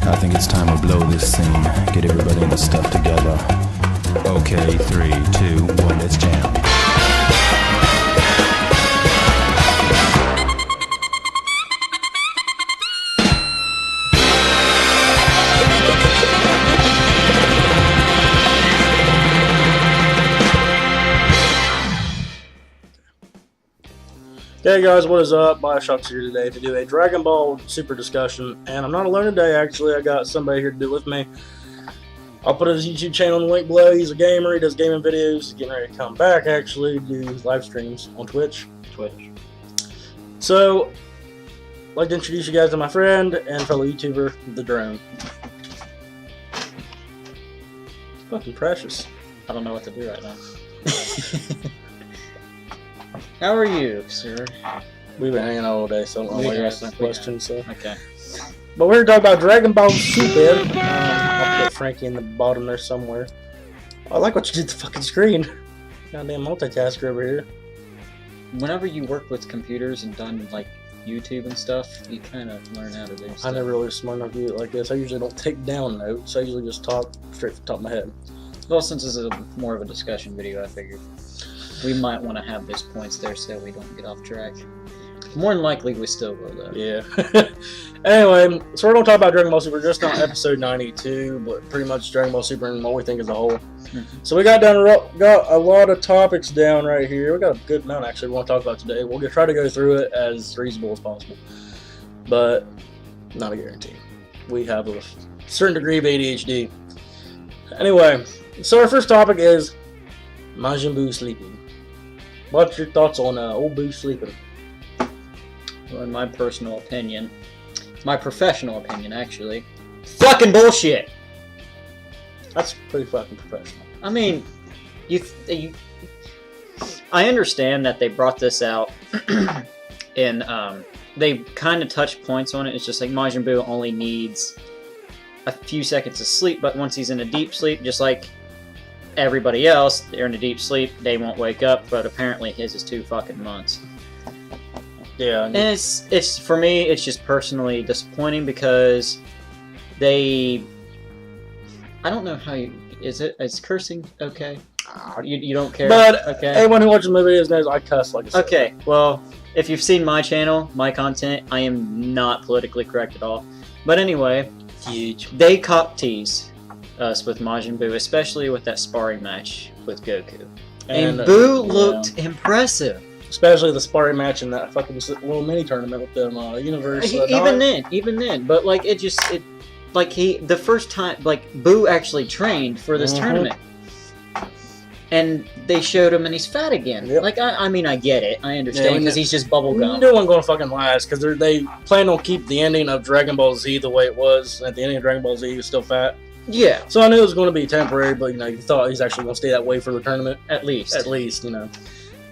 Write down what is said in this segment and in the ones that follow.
I think it's time to blow this scene. Get everybody in the stuff together. Okay, 3, 2, 1, let's jam. Hey guys, what is up? Bioshock's here today to do a Dragon Ball Super discussion, and I'm not alone today. Actually, I got somebody here to do it with me. I'll put his YouTube channel in the link below. He's a gamer. He does gaming videos. He's getting ready to come back, actually, do live streams on Twitch. So, I'd like to introduce you guys to my friend and fellow YouTuber, The Drone. Fucking precious. I don't know what to do right now. How are you, sir? We've been hanging out all day, so I don't know why you're asking that question. So. Okay. But we're going to talk about Dragon Ball Super. I'll put Frankie in the bottom there somewhere. I like what you did to the fucking screen. Goddamn multitasker over here. Whenever you work with computers and done like YouTube and stuff, you kind of learn how to do stuff. I never really was smart enough to do it like this. I usually don't take down notes. I usually just talk straight from the top of my head. Well, since this is more of a discussion video, I figured we might want to have those points there so we don't get off track. More than likely, we still will, though. Yeah. Anyway, so we're going to talk about Dragon Ball Super, just on episode 92, but pretty much Dragon Ball Super and what we think as a whole. So we got a lot of topics down right here. We got a good amount, actually, we want to talk about today. We'll try to go through it as reasonable as possible, but not a guarantee. We have a certain degree of ADHD. Anyway, so our first topic is Majin Buu sleeping. What's your thoughts on old Buu sleeping? Well, in my personal opinion, my professional opinion, actually, fucking bullshit. That's pretty fucking professional. I mean, I understand that they brought this out, and they kind of touched points on it. It's just like Majin Buu only needs a few seconds of sleep, but once he's in a deep sleep, just like everybody else, they're in a deep sleep, they won't wake up, but apparently his is 2 fucking months. Yeah. And it's for me, it's just personally disappointing because I don't know how is cursing okay? You don't care? But okay. Anyone who watches my videos knows I cuss like a sailor. Okay, well, if you've seen my channel, my content, I am not politically correct at all. But anyway, they cock tease us with Majin Buu, especially with that sparring match with Goku. And Buu looked impressive. Especially the sparring match in that fucking little mini tournament with them universe. Even then, but like the first time, like Buu actually trained for this tournament, and they showed him and he's fat again. Yep. Like I mean I get it, I understand because he's just bubblegum. No one going to fucking last because they plan on keep the ending of Dragon Ball Z the way it was. At the ending of Dragon Ball Z, he was still fat. Yeah. So I knew it was going to be temporary, but you thought he's actually going to stay that way for the tournament. At least.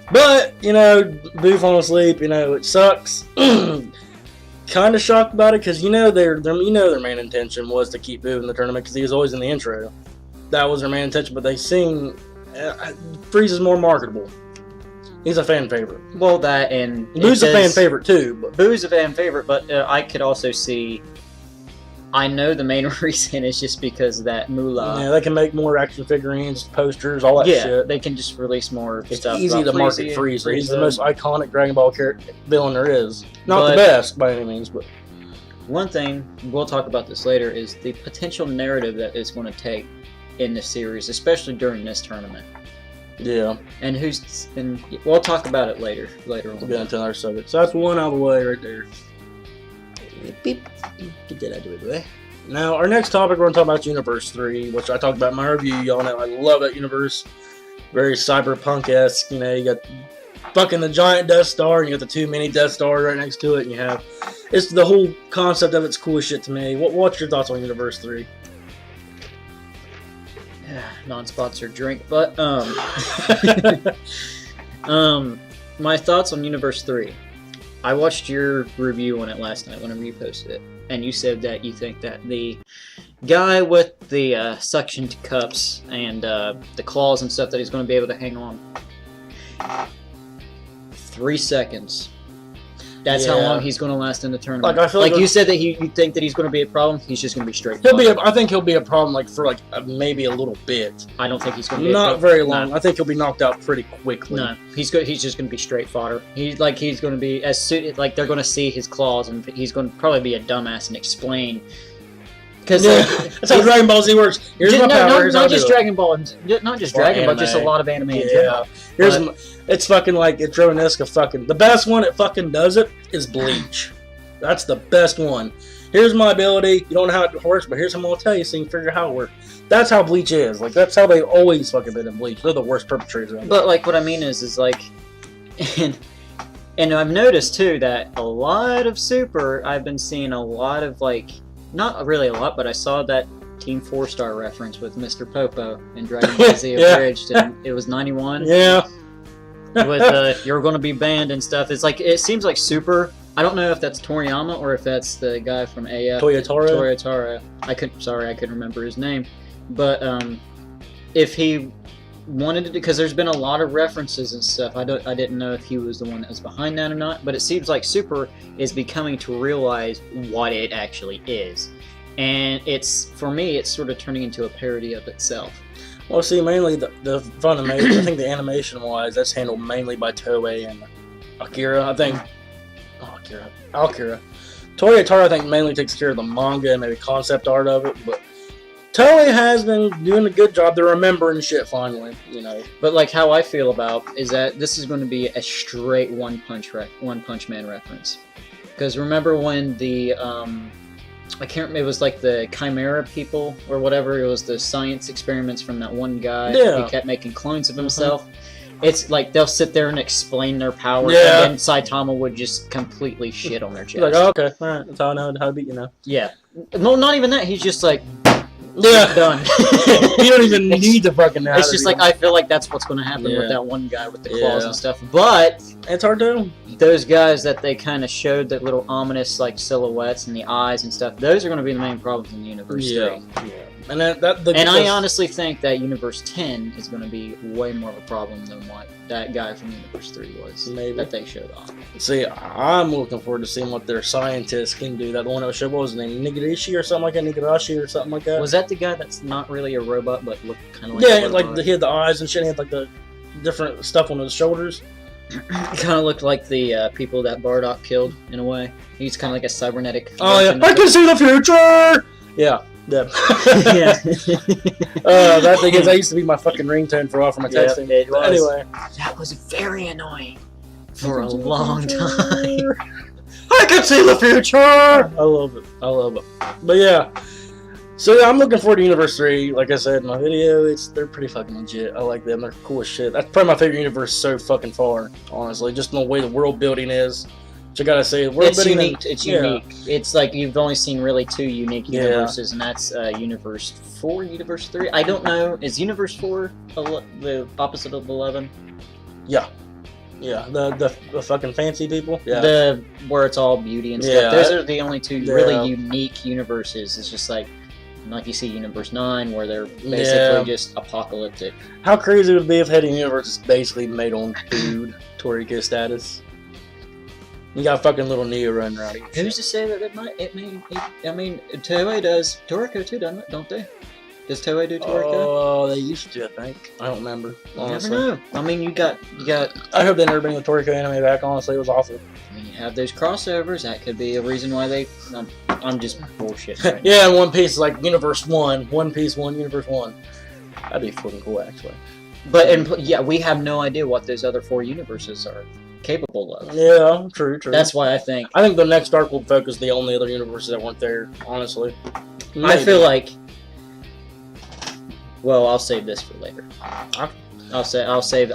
But, Buu falling asleep, it sucks. Kind of shocked about it because, their main intention was to keep Buu in the tournament because he was always in the intro. That was their main intention, but they seen Frieza's more marketable. He's a fan favorite. Well, that and Buu's a fan favorite too. But Buu's a fan favorite, but I could also see. I know the main reason is just because of that moolah. Yeah, they can make more action figurines, posters, all that shit. Yeah, they can just release more stuff. It's easy to market Frieza. He's the most iconic Dragon Ball villain there is. Not the best by any means, but one thing we'll talk about this later is the potential narrative that it's going to take in this series, especially during this tournament. Yeah, and we'll talk about it later on. We'll get into another subject. So that's one out of the way right there. Beep. Get that out of the way. Now, our next topic, we're going to talk about Universe 3, which I talked about in my review. Y'all know I love that universe. Very cyberpunk-esque. You got fucking the giant Death Star, and you got the 2 mini Death Stars right next to it, and it's the whole concept of it's cool as shit to me. What's your thoughts on Universe 3? Non-sponsored drink, but my thoughts on Universe 3. I watched your review on it last night whenever you posted it, and you said that you think that the guy with the suctioned cups and the claws and stuff that he's going to be able to hang on 3 seconds That's how long he's going to last in the tournament. Like, I feel like you said that you think that he's going to be a problem. He's just going to be straight. I think he'll be a problem like for like maybe a little bit. I don't think he's going to be not very long. No. I think he'll be knocked out pretty quickly. No, he's just going to be straight fodder. He's going to be as soon like they're going to see his claws, and he's going to probably be a dumbass and explain. Because that's how Dragon Ball Z works. Here's my power. Not just Dragon Ball, not just Dragon Ball, just a lot of anime in general. It's fucking like it's Romanesca fucking. The best one it fucking does it is Bleach. That's the best one. Here's my ability. You don't know how it works, but here's what I'm gonna tell you so you can figure out how it works. That's how Bleach is. Like that's how they always fucking been in Bleach. They're the worst perpetrators ever. But like what I mean is like, and I've noticed too that a lot of Super. I've been seeing a lot of like. Not really a lot, but I saw that Team 4-Star reference with Mr. Popo in Dragon Ball Z Abridged, and it was 91. Yeah. With you're going to be banned and stuff. It's like it seems like Super. I don't know if that's Toriyama or if that's the guy from AF. Toyotaro. I couldn't remember his name, but if he wanted to, because there's been a lot of references and stuff. I didn't know if he was the one that was behind that or not, but it seems like Super is becoming to realize what it actually is, and for me it's sort of turning into a parody of itself. Well, see, mainly the Funimation, I think the animation wise, that's handled mainly by Toei and Akira. I think Akira. Toyotaro I think mainly takes care of the manga and maybe concept art of it, but Toei has been doing a good job. They're remembering shit finally, you know. But like how I feel about is that this is going to be a straight One Punch Man reference. Because remember when the I can't remember, it was like the Chimera people or whatever. It was the science experiments from that one guy. Yeah. He kept making clones of himself. It's like they'll sit there and explain their powers, and then Saitama would just completely shit on their chest. Like, oh, okay, all right, that's how I know how to beat you now. Yeah. No, not even that. He's just like. Yeah, done. You don't even need to fucking know. It's just like I feel like that's what's going to happen with that one guy with the claws and stuff. But it's hard to. Those guys that they kind of showed that little ominous like silhouettes and the eyes and stuff. Those are going to be the main problems in Universe 3. Yeah. And I honestly think that Universe 10 is going to be way more of a problem than what that guy from Universe 3 was. Maybe. That they showed off. See, I'm looking forward to seeing what their scientists can do. That one that showed, what was his name? Nigirishi or something like that? Nigirashi or something like that? Was that the guy that's not really a robot but looked kind of like a robot? Like he had the eyes and shit. He had like the different stuff on his shoulders. It kind of looked like the people that Bardock killed in a way. He's kind of like a cybernetic. Oh yeah, I can see the future. Yeah. Yeah. That thing is, that used to be my fucking ringtone for a while for my texting. It was. Anyway, that was very annoying for a long time. I can see the future. I love it. But yeah. So yeah, I'm looking forward to Universe 3. Like I said in my video, they're pretty fucking legit. I like them. They're cool as shit. That's probably my favorite universe so fucking far, honestly. Just the way the world building is. Which I gotta say, it's unique. It's unique. It's like you've only seen really 2 unique universes, and that's Universe 4, Universe 3. I don't know. Is Universe 4 the opposite of 11? Yeah. Yeah, the fucking fancy people. Yeah. Where it's all beauty and stuff. Yeah, those are the only 2 really unique universes. It's just like you see Universe 9, where they're basically just apocalyptic. How crazy would it be if Head Universe is basically made on food, Toriko status? You got fucking little Neo running around. Who's to say that I mean, Toei does Toriko too, don't they? Does Toei do Toriko? Oh, they used to, I think. I don't remember. Honestly. You never know. I mean, you got. I hope they never bring the Toriko anime back. Honestly, it was awful. I mean, you have those crossovers. That could be a reason why they. I'm just bullshit. Right yeah, One Piece is like Universe 1, One Piece 1, Universe 1. That'd be fucking cool, actually. But we have no idea what those other 4 universes are capable of. Yeah, true. That's why I think the next arc will focus the only other universes that weren't there. Honestly, maybe. I feel like. Well, I'll save this for later. I'll save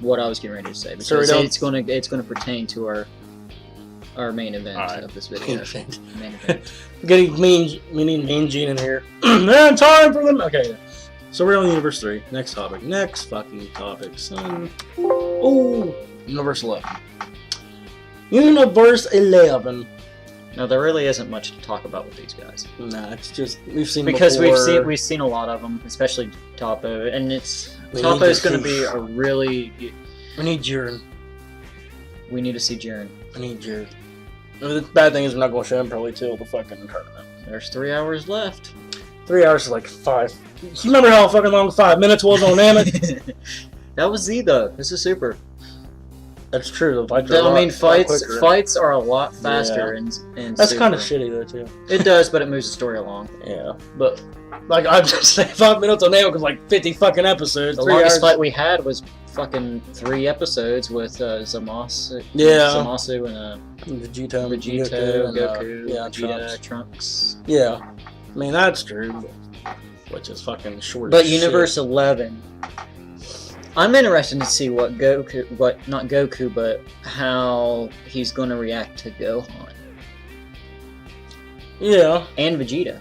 what I was getting ready to say because it's gonna pertain to our main event of this video. Main event. We need Mean Gene in here. Man, time for them. Okay, so we're on Universe 3. Next topic. Next fucking topic, son. Oh, Universe 11. Universe 11. No, there really isn't much to talk about with these guys. Nah, it's just we've seen because before. we've seen a lot of them, especially Topo, and Topo's going to be a really. We need Jiren. We need to see Jiren. I need Jiren. The bad thing is we're not going to show him probably till the fucking tournament. There's 3 hours left. 3 hours is like 5. You remember how fucking long 5 minutes was on Namek? That was Z though. This is Super. That's true. Fights are a lot faster in That's Super. kind of shitty though too. It does, but it moves the story along. Yeah, but like I just say 5 minutes on Namek was like 50 fucking episodes. The 3 longest hours. fight we had was fucking 3 episodes with Zamasu. Yeah. Zamasu and Vegeta, Goku, Vegeta, Trunks. Yeah, I mean that's true, which is fucking short. But as Universe shit. 11, I'm interested to see not Goku, but how he's going to react to Gohan. Yeah, And Vegeta.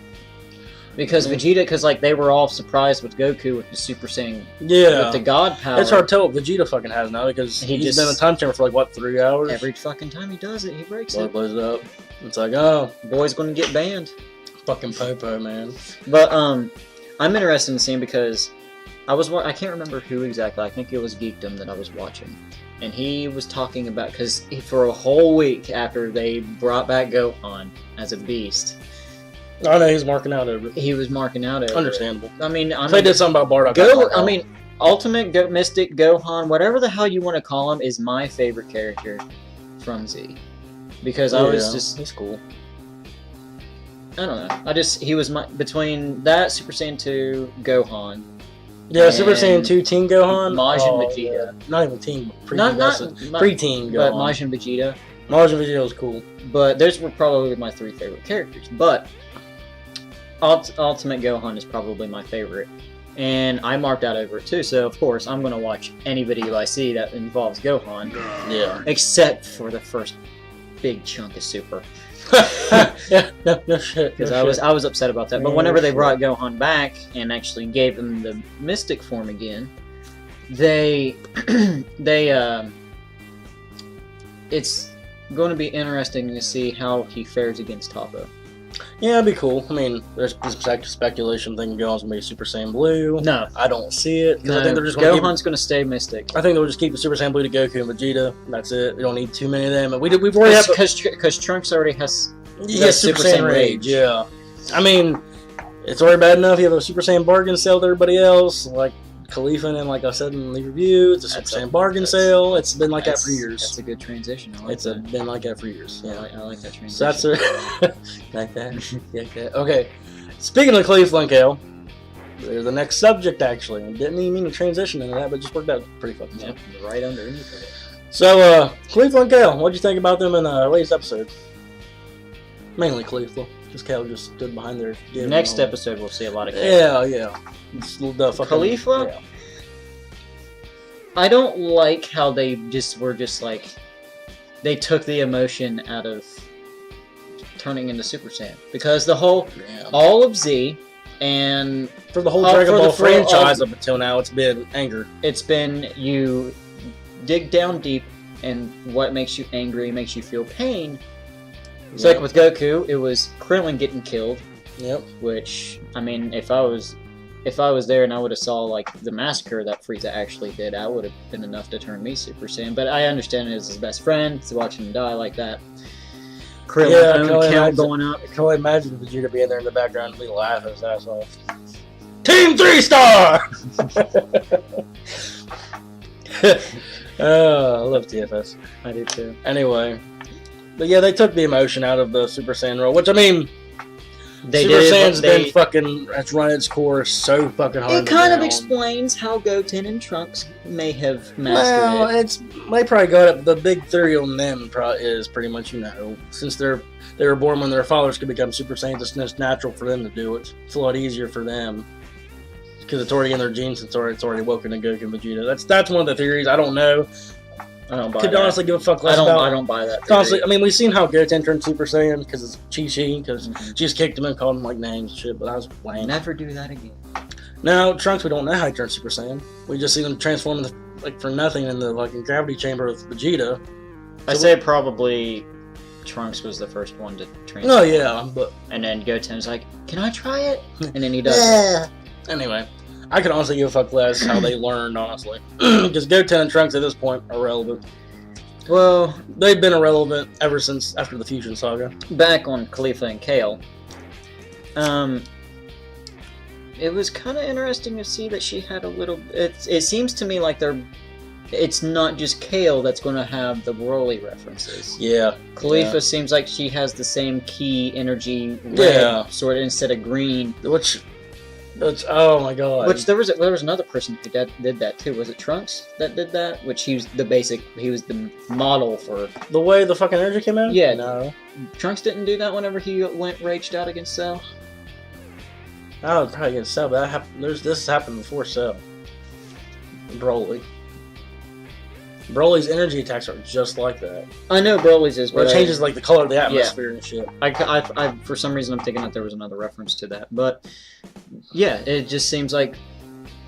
Because like they were all surprised with Goku with the Super Saiyan, with the God power. It's hard to tell what Vegeta fucking has now because he's been in time chamber for like what 3 hours. Every fucking time he does it, he breaks Blood it. blows it up. It's like Boy's going to get banned. fucking Popo, man. But I'm interested in seeing because I can't remember who exactly. I think it was Geekdom that I was watching, and he was talking about because for a whole week after they brought back Gohan as a beast. I know he's marking out over it. He was marking out over Understandable. it. I mean, If they did something about Bardock, Ultimate Mystic Gohan, whatever the hell you want to call him, is my favorite character from Z. Because he's cool. I don't know. He was between that Super Saiyan 2 Gohan. Yeah, Super Saiyan 2 Teen Gohan. Majin Vegeta. Yeah. Not even Teen, Not pre-Teen Gohan. But Majin Vegeta. Majin Vegeta was cool. But those were probably my 3 favorite characters. But Ultimate Gohan is probably my favorite. And I marked out over it too, so of course I'm going to watch any video I see that involves Gohan. Yeah. Except for the first big chunk of Super. Yeah, no shit. Because I was upset about that. But whenever they brought Gohan back and actually gave him the Mystic form again, it's going to be interesting to see how he fares against Toppo. Yeah, it'd be cool. I mean, there's speculation thinking Gohan's gonna be Super Saiyan Blue. No, I don't see it. No, I think they're just gonna Gohan's going to stay Mystic. I think they'll just keep the Super Saiyan Blue to Goku and Vegeta. That's it. We don't need too many of them. And we've already had because Trunks already has Super Saiyan Rage. Yeah, I mean, it's already bad enough. You have a Super Saiyan bargain sale to everybody else, like Khalifa, and like I said in the review, it's a Super Saiyan bargain sale. It's been like that for years. That's a good transition. Been like that for years. Yeah, I like that transition. So that's like that. Like that. Okay. Speaking of Cleveland Kale, there's the next subject actually. I didn't even mean to transition into that, but it just worked out pretty fucking well. Right underneath it. So, Cleveland Kale, what'd you think about them in the latest episode? Mainly Cleveland, because Kale just stood behind their. Next episode, we'll see a lot of Kale. Yeah. The fucking, Khalifa? Yeah. I don't like how they were just like they took the emotion out of turning into Super Saiyan because all of Z and for the whole Dragon Ball franchise up until now, it's been anger. It's been you dig down deep and what makes you angry makes you feel pain. It's like with Goku, it was Krillin getting killed. Yep. Which I mean, if I was there and I would have saw like the massacre that Frieza actually did, I would have been enough to turn me Super Saiyan. But I understand it as his best friend to watch him die like that. Krillin count going up. I can only imagine Vegeta being there in the background and be laughing his ass off. Team 3-star! I love TFS. I do too. Anyway, but yeah, they took the emotion out of the Super Saiyan role, which I mean. They Super Saiyan's been fucking. That's run its course so fucking hard. It kind of explains how Goten and Trunks may have mastered it. They probably got it. The big theory on them is pretty much since they were born when their fathers could become Super Saiyans, it's just natural for them to do it. It's a lot easier for them because it's already in their genes. It's already woken in Goku and Vegeta. That's one of the theories. I don't know. I don't buy Could that. honestly give a fuck less about. I don't buy that theory. Honestly, I mean, we've seen how Goten turned Super Saiyan because it's Chi-Chi, because she just kicked him and called him like names and shit, but that was lame. Never do that again. Now, Trunks, we don't know how he turned Super Saiyan. We just see them transform for nothing in the gravity chamber with Vegeta. I say probably Trunks was the first one to transform. Oh yeah, but and then Goten's like, "Can I try it?" And then he does. Anyway, I could honestly give a fuck less how they learned, honestly, because Goten and Trunks at this point are relevant. Well, they've been irrelevant ever since after the Fusion Saga. back on Khalifa and Kale, it was kind of interesting to see that she had a little. It seems to me like it's not just Kale that's going to have the Broly references. Yeah. Khalifa seems like she has the same key energy red sort of instead of green. Which oh my god. Which there was another person who did that too. Was it Trunks that did that? Which he was the model for the way the fucking energy came out? Yeah. No. Trunks didn't do that whenever he raged out against Cell. I was probably against Cell, but this has happened before Cell. Broly. Broly's energy attacks are just like that. I know Broly's is, where but it changes like the color of the atmosphere and shit. I for some reason I'm thinking that there was another reference to that, but yeah, it just seems like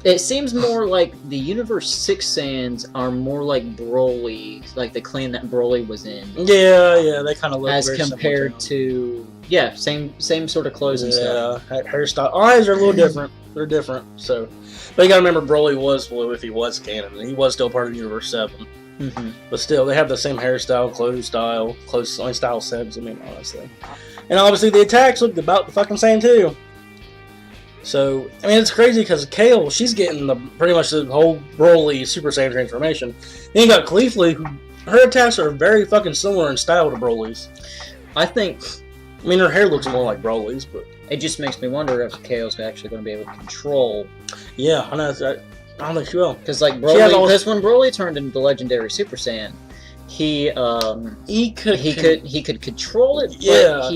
it seems more like the Universe 6 Saiyans are more like Broly, like the clan that Broly was in. Yeah, they kind of look as very compared to same sort of clothes and stuff. Yeah, hairstyle, eyes are a little different. They're different, so. But you gotta remember, Broly was blue if he was canon, and he was still part of Universe 7. Mm-hmm. But still, they have the same hairstyle, clothes style, only style sets, I mean, honestly. And obviously, the attacks look about the fucking same, too. So, I mean, it's crazy, because Kale, she's getting pretty much the whole Broly Super Saiyan transformation. Then you got Caulifla, who, her attacks are very fucking similar in style to Broly's. I think... I mean, her hair looks more like Broly's, but... It just makes me wonder if Kale's actually going to be able to control. Yeah, I know. I don't think she will. Because like Broly, because when Broly turned into the legendary Super Saiyan, he could control it. Yeah, but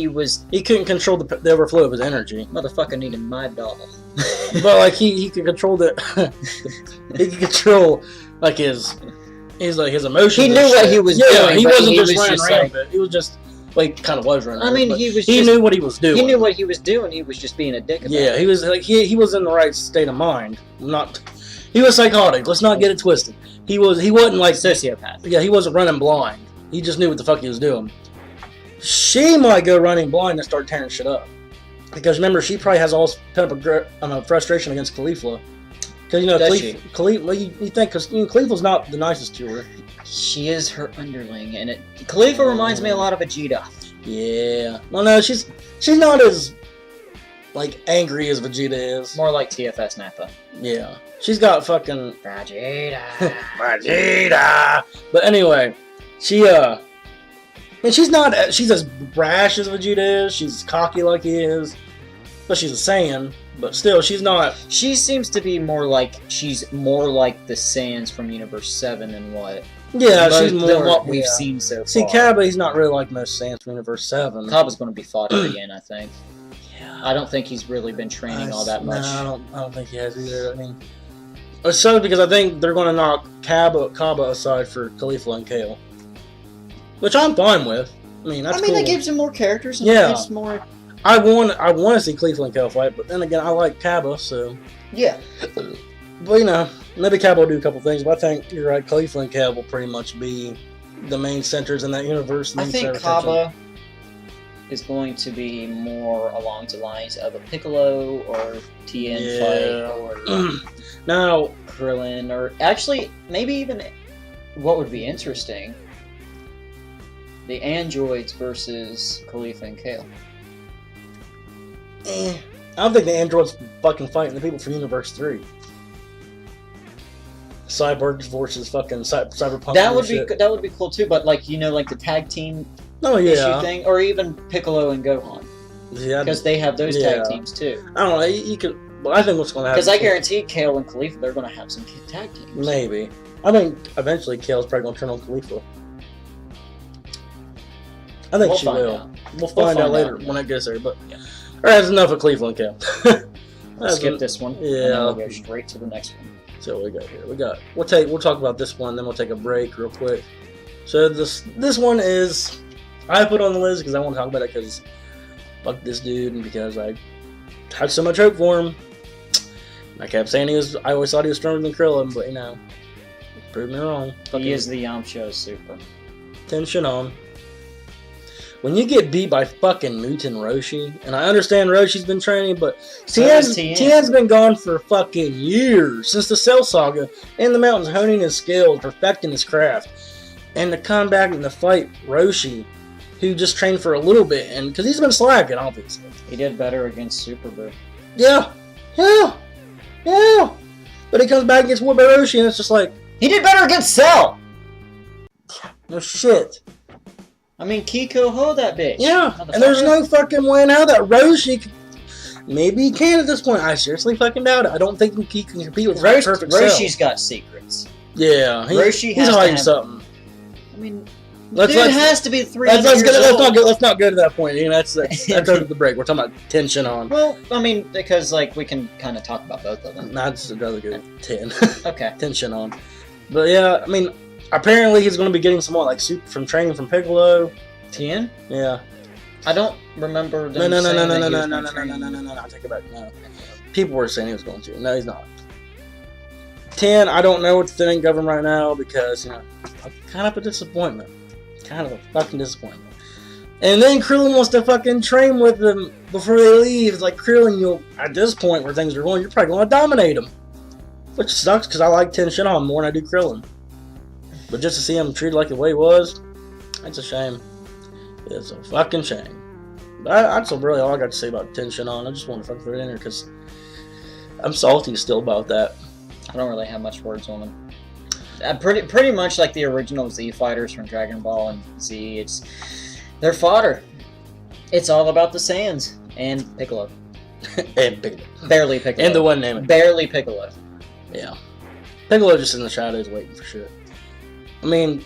he couldn't control the overflow of his energy. Motherfucker needed my doll. But like he could control he could control like his emotions. He knew what he was doing. Yeah, he wasn't just running around. Like, he was just. Well, he kind of was running. I mean, he knew what he was doing. He knew what he was doing. He was just being a dick about it. He was like he was in the right state of mind. He was psychotic. Let's not get it twisted. He wasn't like sociopath. Yeah, he wasn't running blind. He just knew what the fuck he was doing. She might go running blind and start tearing shit up. Because remember, she probably has all this pent up frustration against Caulifla. Because Caulifla, you think because Caulifla's not the nicest to her. She is her underling, and Caulifla reminds me a lot of Vegeta. Yeah. Well, no, she's not as like angry as Vegeta is. More like TFS Nappa. Yeah. She's got fucking Vegeta. Vegeta. But anyway, she's as brash as Vegeta is. She's cocky like he is. But she's a Saiyan. But still, she's not. She seems to be more like the Saiyans from Universe 7 than what. Yeah, she's more than what we've seen so far. See, Cabba, he's not really like most Saiyans from Universe 7. Cabba's going to be fodder again, I think. Yeah. I don't think he's really been training all that much. No, I don't think he has either. I mean, it's so because I think they're going to knock Cabba aside for Caulifla and Kale, which I'm fine with. I mean, that's cool. That gives him more characters. And gives more. I want to see Caulifla and Kale fight, but then again, I like Cabba, so yeah. But maybe Cabba will do a couple things, but I think you're right. Caulifla and Cabba will pretty much be the main centers in that universe. I think Cabba is going to be more along the lines of a Piccolo or Tien fight or now Krillin, or actually maybe even what would be interesting: the androids versus Caulifla and Kale. I don't think the androids fucking fighting the people from Universe 3. Cyborgs versus fucking Cyberpunk. That would be cool too, but like the tag team issue thing, or even Piccolo and Gohan. Yeah, because they have those tag teams too. I don't know. You could. Well, I think what's going to happen. Because I guarantee Kale and Caulifla, they're going to have some tag teams. Maybe. I think eventually Kale's probably going to turn on Caulifla. I think she will. We'll find out later when it gets there. But alright, that's enough of Caulifla and Kale. Let's skip this one. Yeah. And then we'll go straight to the next one. So what we got here? We'll talk about this one, then we'll take a break real quick. So this one is I put on the list because I want to talk about it because fuck this dude and because I had so much hope for him. I kept saying I always thought he was stronger than Krillin, but proved me wrong. He is the Yamcha Super. Tension on. When you get beat by fucking Muten Roshi, and I understand Roshi's been training, but Tien's been gone for fucking years, since the Cell Saga, in the mountains honing his skills, perfecting his craft. and to come back and to fight Roshi, who just trained for a little bit, and because he's been slacking, obviously. He did better against Super Boo. Yeah. But he comes back against Roshi, and it's just like, he did better against Cell. no shit. I mean, Kiko hold that bitch. Yeah, and there's no fucking way now that Roshi. Maybe he can at this point. I seriously fucking doubt it. I don't think he can compete with Perfect Cell. Roshi's got secrets. Yeah, Roshi he's hiding something. I mean, dude has to be 300 let's not go to that point. You know, that's over the break. We're talking about tension on. Well, I mean, because like we can kind of talk about both of them. Nah, I'd just rather go 10. Okay. Tension on. But yeah, I mean, apparently he's going to be getting some more like soup from training from Piccolo. 10? Yeah. I don't remember them No. I take it back. No. People were saying he was going to. No, he's not. 10, I don't know what to think of him right now because, kind of a disappointment. Kind of a fucking disappointment. And then Krillin wants to fucking train with them before they leave. It's like, Krillin, at this point where things are going, you're probably going to dominate him. Which sucks because I like 10 Shinhan more than I do Krillin. But just to see him treated like the way he was, it's a shame. It's a fucking shame. That's really all I got to say about 10 Shinhan. I just want to fucking throw it in there because I'm salty still about that. I don't really have much words on them. Pretty much like the original Z fighters from Dragon Ball and Z. They're fodder. It's all about the Saiyans and Piccolo. And Piccolo. Barely Piccolo. And the one name. Barely Piccolo. Yeah. Piccolo just in the shadows waiting for shit. I mean,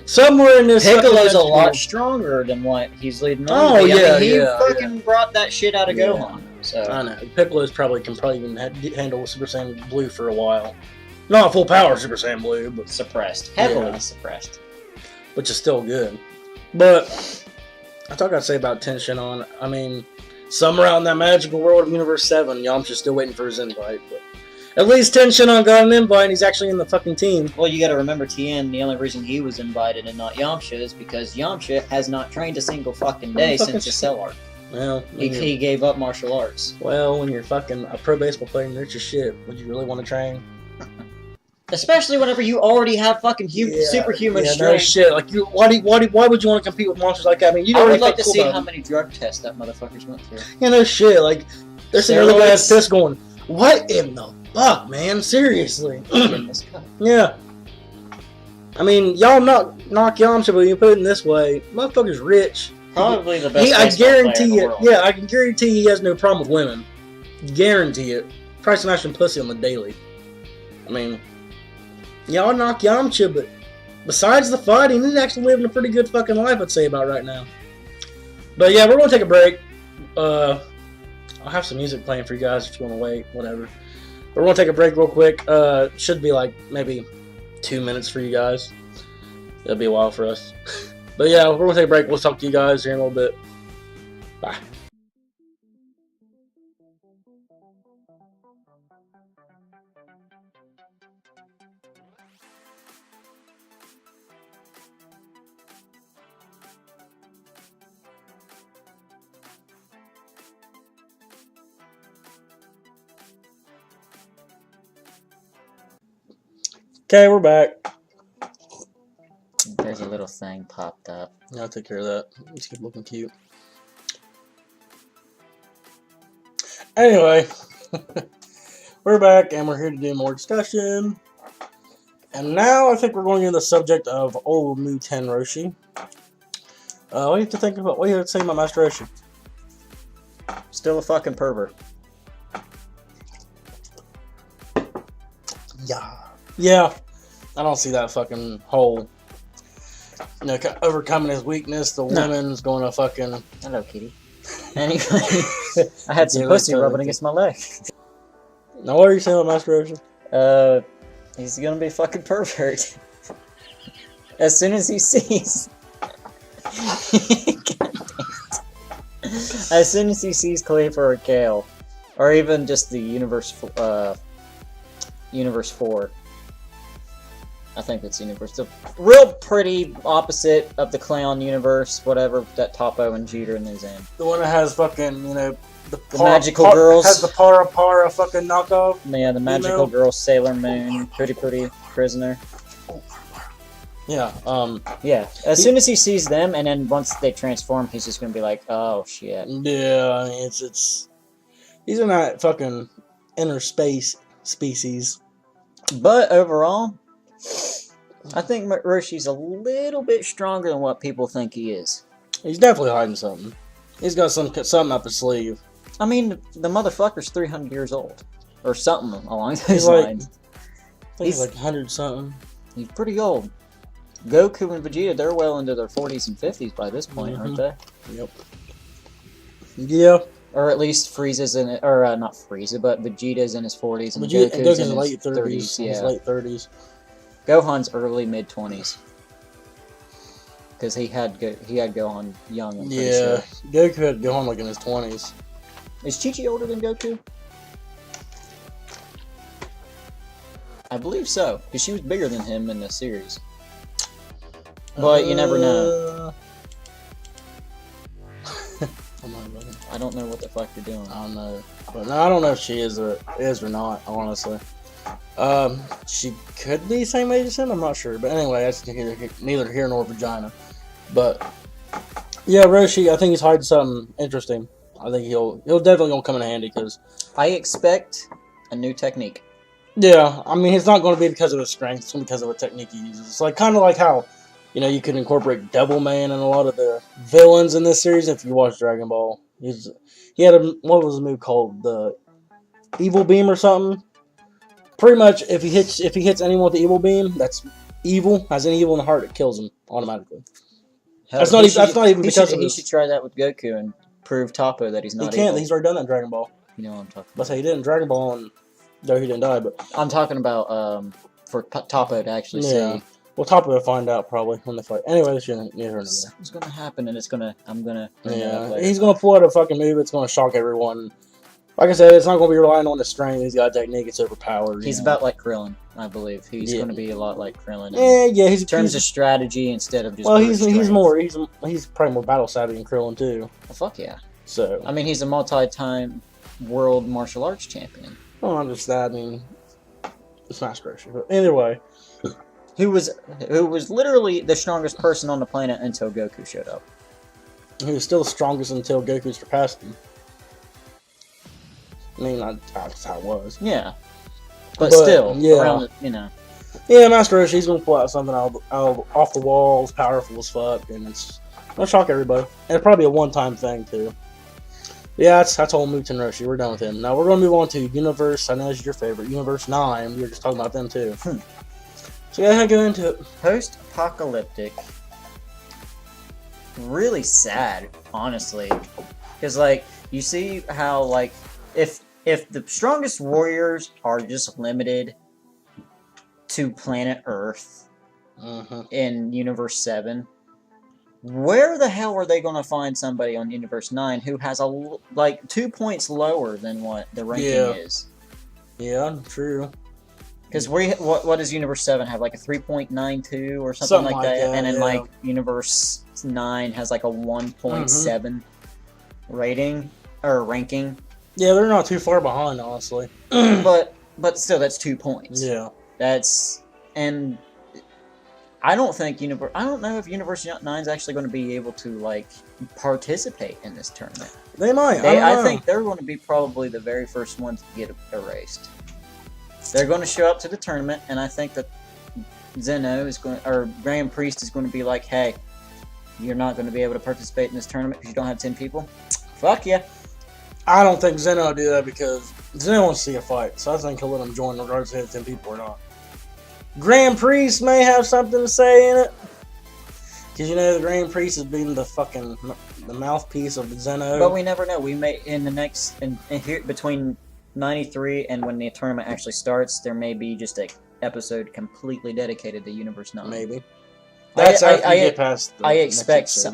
somewhere in this... Piccolo's a lot stronger than what he's leading on to be. He fucking brought that shit out of Gohan. So. I know. Piccolo's can probably even handle Super Saiyan Blue for a while. Not full power Super Saiyan Blue, but... suppressed. Heavily suppressed. Which is still good. But, that's all I gotta say about 10 Shinhan. I mean, somewhere out in that magical world of Universe 7, Yamcha's still waiting for his invite, but... At least 10 Shinhan got an invite and he's actually in the fucking team. Well, you gotta remember Tien, the only reason he was invited and not Yamcha is because Yamcha has not trained a single fucking day since the Cell arc. Well, he gave up martial arts. Well, when you're fucking a pro baseball player and you're rich as shit, would you really want to train? Especially whenever you already have fucking superhuman strength. No shit. Like, why would you want to compete with monsters like that? I mean, I would like to see how many drug tests that motherfuckers went through. Yeah, no shit. Like, there's some other guy's pissed going, what in the fuck, man? Seriously. Yeah. I mean, y'all knock Yamcha, but you put it in this way, motherfucker's rich. Probably the best. I guarantee it. Yeah, I can guarantee he has no problem with women. Guarantee it. Probably smashing pussy on the daily. I mean, y'all knock Yamcha, but besides the fighting, he's actually living a pretty good fucking life, I'd say, about right now. But yeah, we're gonna take a break. I'll have some music playing for you guys if you want to wait, whatever. But we're gonna take a break real quick. Should be like maybe 2 minutes for you guys. It'll be a while for us. But yeah, we're gonna take a break. We'll talk to you guys here in a little bit. Bye. Okay, we're back. There's a little thing popped up. Yeah, I'll take care of that. Just keep looking cute. Anyway, we're back and we're here to do more discussion. And now I think we're going into the subject of old new 10 Roshi. What do you have to think about? What do you have to say about Master Roshi? Still a fucking pervert. Yeah, I don't see that fucking whole, overcoming his weakness. The woman's going to fucking... Hello, kitty. Anyway, I had some pussy rubbing against my leg. Now, what are you saying about Master Roshi? He's gonna be fucking pervert. As soon as he sees... As soon as he sees Khalifa or Kale, or even just the Universe 4. I think it's Universe. The real pretty opposite of the Clown Universe, whatever that Toppo and Jeter is in. The one that has fucking, the magical girls. Has the para fucking knockoff. Yeah, the magical girl, Sailor Moon, Pretty Prisoner. Yeah. Yeah. As soon as he sees them, and then once they transform, he's just gonna be like, "Oh shit." Yeah. I mean, it's he's in that fucking inner space species. But overall, I think Roshi's a little bit stronger than what people think he is. He's definitely hiding something. He's got something up his sleeve. I mean, the motherfucker's 300 years old, or something along those He's like, lines. I think he's like 100 something. He's pretty old. Goku and Vegeta, they're well into their 40s and 50s by this point, aren't they? Yep. Yeah. Or at least Frieza's in it, or not Frieza, but Vegeta's in his 40s and Goku's Goku's in in late his 30s. 30s. Yeah. His late 30s. Gohan's early mid 20s. Because he had Gohan young. I'm pretty sure. Goku had Gohan like in his 20s. Is Chi-Chi older than Goku? I believe so, because she was bigger than him in the series. But you never know. I don't know what the fuck you're doing. I don't know. But no, I don't know if she is or not, honestly. She could be the same age as him, I'm not sure. But anyway, that's neither here nor vagina. But yeah, Roshi, I think he's hiding something interesting. I think he'll definitely gonna come in handy because I expect a new technique. Yeah, I mean it's not going to be because of his strength; it's going to be because of a technique he uses. It's like kind of like how you can incorporate Devil Man and a lot of the villains in this series. If you watch Dragon Ball, he had what was the move called, the Evil Beam or something. Pretty much, if he hits anyone with the Evil Beam, that's evil. Has any evil in the heart, it kills him automatically. Hell, That's not even because of he should try that with Goku and prove Toppo that he's not. He can't. Evil. He's already done that in Dragon Ball. You know what I'm talking about. That's how he did in Dragon Ball, and though he didn't die, but I'm talking about for Toppo to actually see. Well, Toppo will find out probably when they fight. Anyway, this shouldn't neither. Something's gonna happen, and I'm gonna. Yeah, he's gonna pull out a fucking move. It's gonna shock everyone. Like I said, it's not gonna be relying on the strength. He's got a technique. It's overpowered. He's about like Krillin, I believe. He's gonna be a lot like Krillin. Yeah. In terms of strategy instead of just. Well, he's probably more battle savvy than Krillin too. Well, fuck yeah. So I mean, he's a multi-time world martial arts champion. Well, not just that. I mean, it's not Roshi, but either way. Who was literally the strongest person on the planet until Goku showed up. He was still the strongest until Goku surpassed him. I mean, that's how it was. Yeah, but still, yeah. around Yeah, Master Roshi, he's gonna pull out something off the walls, powerful as fuck, and it's gonna shock everybody. And it's probably a one-time thing too. Yeah, that's all Muten Roshi. We're done with him. Now we're gonna move on to Universe. I know this is your favorite, Universe 9. We were just talking about them too. So yeah, go into it. Post-apocalyptic. Really sad, honestly, because like you see how like if the strongest warriors are just limited to planet Earth in Universe 7, where the hell are they going to find somebody on Universe 9 who has like 2 points lower than what the ranking is? Yeah, true. Because what does Universe 7 have? Like a 3.92 or something like that? And then like Universe 9 has like a 1.7 rating or ranking. Yeah, they're not too far behind, honestly. but still, that's 2 points. Yeah. And I don't know if Universe 9 is actually going to be able to like participate in this tournament. They might. I think they're going to be probably the very first ones to get erased. They're going to show up to the tournament, and I think that Grand Priest is going to be like, hey, you're not going to be able to participate in this tournament because you don't have 10 people? Fuck yeah. I don't think Zeno will do that because Zeno wants to see a fight, so I think he'll let him join regardless if 10 people or not. Grand Priest may have something to say in it. Because the Grand Priest has been the mouthpiece of the Zeno. But we never know. We may, here, between 93 and when the tournament actually starts, there may be just an episode completely dedicated to Universe 9. Maybe. That's after you get past the I expect some.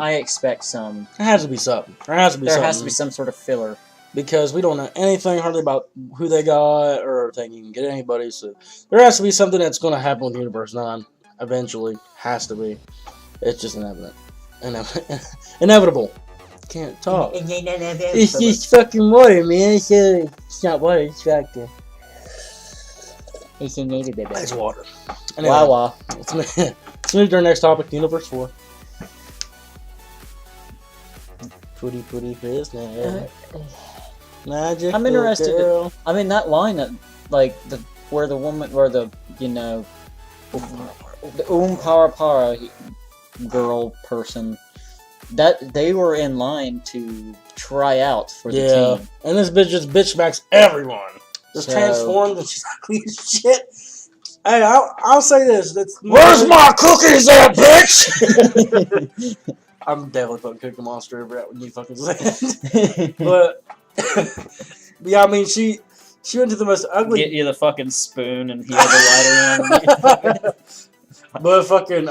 There has to be something. There has to be some sort of filler. Because we don't know anything hardly about who they got or if they can get anybody. So there has to be something that's going to happen with Universe 9 eventually. Has to be. It's just inevitable. Can't talk. It's just fucking water, man. It's not water, it's factor. It's inevitable. It's water. Anyway, Wawa. Let's Let's move to our next topic, Universe 4. Pretty business. Magic. I'm interested. Girl. I mean, that line, like where the woman, where the the Para girl person, that they were in line to try out for the team. And this bitch just bitch smacks everyone. Just So- transformed and she's ugly as shit. Hey, I'll say this. Where's my cookies at, bitch? I'm definitely putting Cookie Monster over that when you fucking say it. But yeah, I mean, she went to the most ugly. Get you the fucking spoon and he had the lighter on. But fucking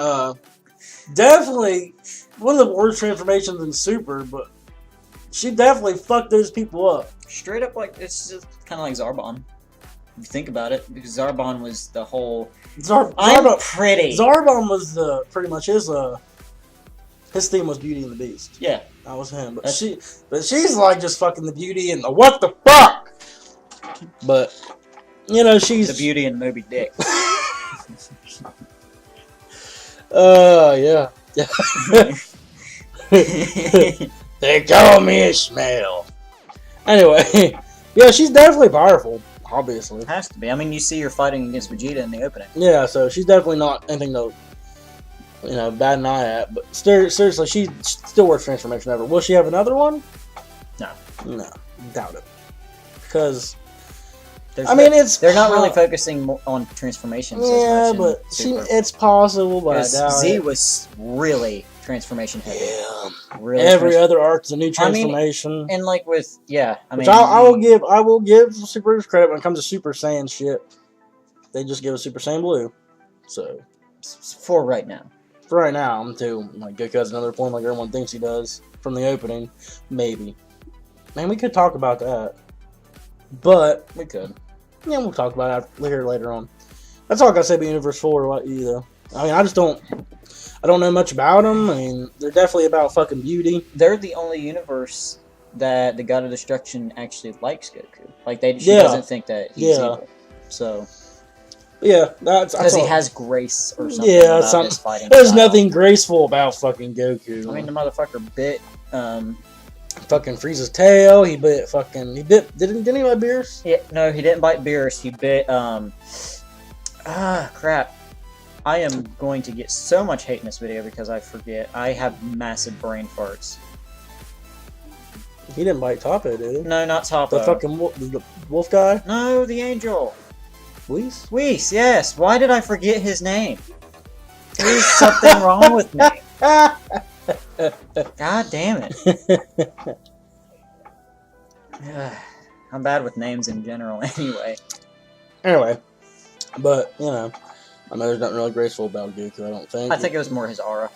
definitely one of the worst transformations in Super. But she definitely fucked those people up. Straight up, like it's just kind of like Zarbon. If you think about it, because Zarbon was the whole. I'm pretty. Zarbon was pretty much his theme was Beauty and the Beast. Yeah, that was him. But she's like just fucking the beauty and the what the fuck. But you know she's the Beauty and Moby Dick. Yeah. They call me Ishmael. Anyway, yeah, she's definitely powerful. Obviously, Has to be. I mean, you see her fighting against Vegeta in the opening. yeah. So she's definitely not anything to bat an eye at. But seriously, she's still worst transformation ever. Will she have another one? No, doubt it. Because they're not really focusing on transformations. Yeah, as much but Super. it's possible. But I doubt Z it. was really transformation heavy. Yeah. Really Every other arc is a new transformation. And like with I mean, which I will give Super credit when it comes to Super Saiyan shit. They just give us Super Saiyan Blue. So for right now. For right now, I'm too like Goku has another form like everyone thinks he does from the opening. Maybe. Man, we could talk about that. But We could. yeah, we'll talk about it later on. That's all I gotta say about Universe 4. What you though? I mean, I don't know much about them. I mean, they're definitely about fucking beauty. They're the only universe that the God of Destruction actually likes Goku. Like she doesn't think that he's evil. So yeah, that's because he has grace or something. Yeah, about his fighting there's style. nothing graceful about fucking Goku. I mean, the motherfucker bit. Fucking Frieza's tail. He bit. Didn't he bite Beerus? Yeah, no, he didn't bite Beerus. He bit. Crap. I am going to get so much hate in this video because I forget. I have massive brain farts. He didn't bite Toppo, did he? No, not Toppo. The fucking wolf guy? No, the angel. Whis? Whis, yes. Why did I forget his name? There's something wrong with me. God damn it. I'm bad with names in general anyway. Anyway, but, I know there's nothing really graceful about Goku, I don't think. I think it was more his aura.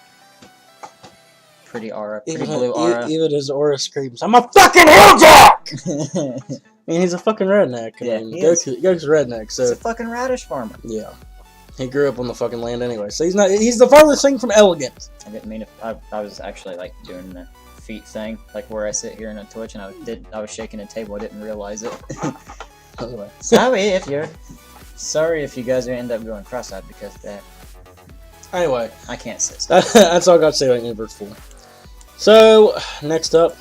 Pretty Even blue aura. Even his aura screams, I'm a fucking hilljack! I mean, he's a fucking redneck. Yeah, Goku's a redneck, so... He's a fucking radish farmer. Yeah. He grew up on the fucking land anyway, so he's the farthest thing from elegant. I didn't mean to... I was actually, like, doing the feet thing, like where I sit here in a Twitch, and I was shaking a table, I didn't realize it. Anyway. Sorry if you guys end up going cross-eyed because of that. Anyway. I can't sit. That's all I got to say about Universe 4. So, next up.